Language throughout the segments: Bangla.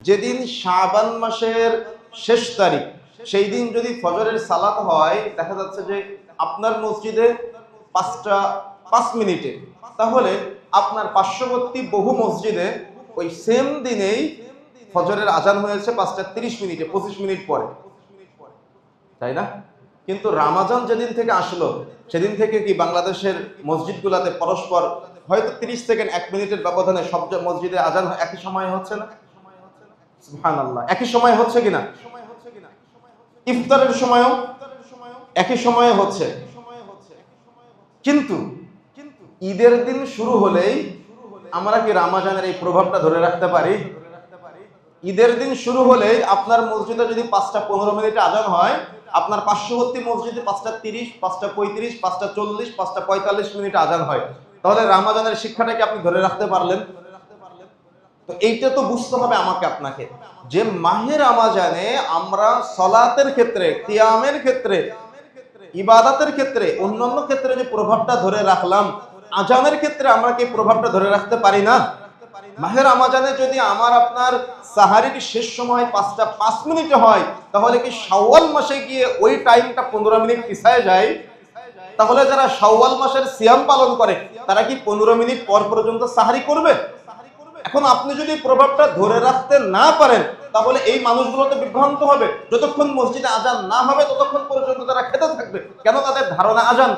যেদিন শাবান মাসের শেষ তারিখ সেই দিন যদি ফজরের সালাত হয়, দেখা যাচ্ছে যে আপনার মসজিদে 5:05 তাহলে আপনার পার্শ্ববর্তী বহু মসজিদে ওই সেম দিনেই ফজরের আজান হয়েছে 5:30 25 মিনিট পরে, তাই না? কিন্তু রামাজান যেদিন থেকে আসলো সেদিন থেকে কি বাংলাদেশের মসজিদগুলোতে পরস্পর হয়তো 30 সেকেন্ড 1 মিনিটের ব্যবধানে সব মসজিদে আজান একই সময় হচ্ছে না? সুবহানাল্লাহ, একই সময় হচ্ছে কিনা? ইফতারের সময়ও একই সময়ে হচ্ছে। কিন্তু ঈদের দিন শুরু হলেই আমরা কি রামাজানের এই প্রভাবটা ধরে রাখতে পারি? ঈদের দিন শুরু হলেই আপনার মসজিদে যদি 5:15 আজান হয়, আপনার পার্শ্ববর্তী মসজিদে 5:30, 5:35, 5:40, 5:45 আজান হয়, তাহলে রামাজানের শিক্ষাটা কি আপনি ধরে রাখতে পারলেন? তো এইটা তো বুঝতে হবে আমাকে আপনাকে, যে মাহে রমাজানে আমরা সালাতের ক্ষেত্রে, কিয়ামের ক্ষেত্রে, ইবাদতের ক্ষেত্রে, অন্যান্য ক্ষেত্রে যে প্রভাবটা ধরে রাখলাম, আজানের ক্ষেত্রে আমরা কি প্রভাবটা ধরে রাখতে পারি না? মাহে রমাজানে যদি আমার আপনার সাহারির শেষ সময় 5:05 হয়, তাহলে কি শাওয়াল মাসে গিয়ে ওই টাইমটা 15 মিনিট পিছায় যায়? তাহলে যারা শাওয়াল মাসের সিয়াম পালন করে তারা কি 15 মিনিট পর পর্যন্ত সাহারি করবে? এখন আপনি যদি প্রভাবটা ধরে রাখতে না পারেন, তাহলে এই মানুষগুলো তো বিভ্রান্ত হবে। যতক্ষণ মসজিদে আজান না হবে ততক্ষণ পর্যন্ত তারা খেতে থাকবে। কেন? তাদের ধারণা আজান।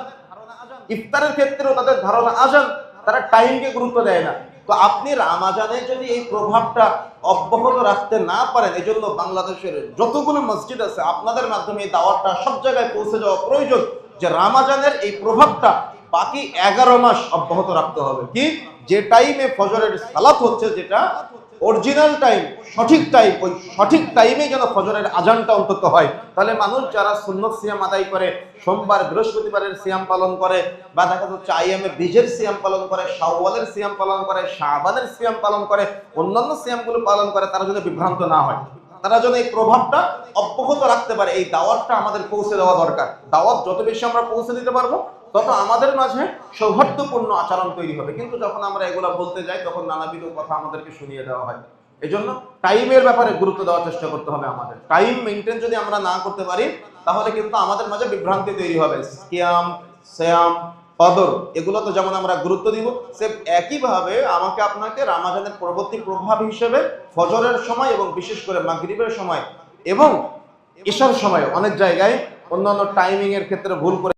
ইফতারের ক্ষেত্রেও তাদের ধারণা আজান, তারা টাইমকে গুরুত্ব দেয় না। তো আপনি রামাজানে যদি এই প্রভাবটা অব্যাহত রাখতে না পারেন, এই জন্য বাংলাদেশের যতগুলো মসজিদ আছে আপনাদের মাধ্যমে এই দাওয়াতটা সব জায়গায় পৌঁছে যাওয়া প্রয়োজন, যে রামাজানের এই প্রভাবটা বাকি 11 মাস অব্যাহত রাখতে হবে। কি? যে টাইমে ফজরের সালাত হচ্ছে, যেটা অরিজিনাল টাইম, সঠিক টাইম, ওই সঠিক টাইমে যেন ফজরের আজানটা অন্তত হয়। তাহলে মানুষ যারা সুন্নত সিয়াম আদায় করে, সোমবার বৃহস্পতিবারের সিয়াম পালন করে, বা দেখা যাচ্ছে আইয়ামে বীজের সিয়াম পালন করে, শাওয়ালের সিয়াম পালন করে, শাবানের সিয়াম পালন করে, অন্যান্য সিয়ামগুলো পালন করে, তারা যেন বিভ্রান্ত না হয়, তারা যেন এই প্রভাবটা অব্যাহত রাখতে পারে। এই দাওয়াতটা আমাদের পৌঁছে দেওয়া দরকার। দাওয়াত যত বেশি আমরা পৌঁছে দিতে পারবো, তত আমাদের মাঝে সৌহার্দ্যপূর্ণ আচরণ তৈরি হবে। কিন্তু যখন আমরা এগুলা বলতে যাই, তখন নানাবিধ কথা আমাদেরকে শুনিয়ে দেওয়া হয়। এই জন্য টাইমের ব্যাপারে গুরুত্ব দেওয়ার চেষ্টা করতে হবে আমাদের। টাইম মেনটেন যদি আমরা না করতে পারি, তাহলে কিন্তু আমাদের মাঝে বিভ্রান্তি তৈরি হবে। কিয়াম, সিয়াম, কদর, এগুলো তো যেমন আমরা গুরুত্ব দিব, সে একইভাবে আমাকে আপনাকে রামাজানের পরবর্তী প্রভাব হিসেবে ফজরের সময় এবং বিশেষ করে মাগরিবের সময় এবং ঈশার সময় অনেক জায়গায় অন্যান্য টাইমিং এর ক্ষেত্রে ভুল করে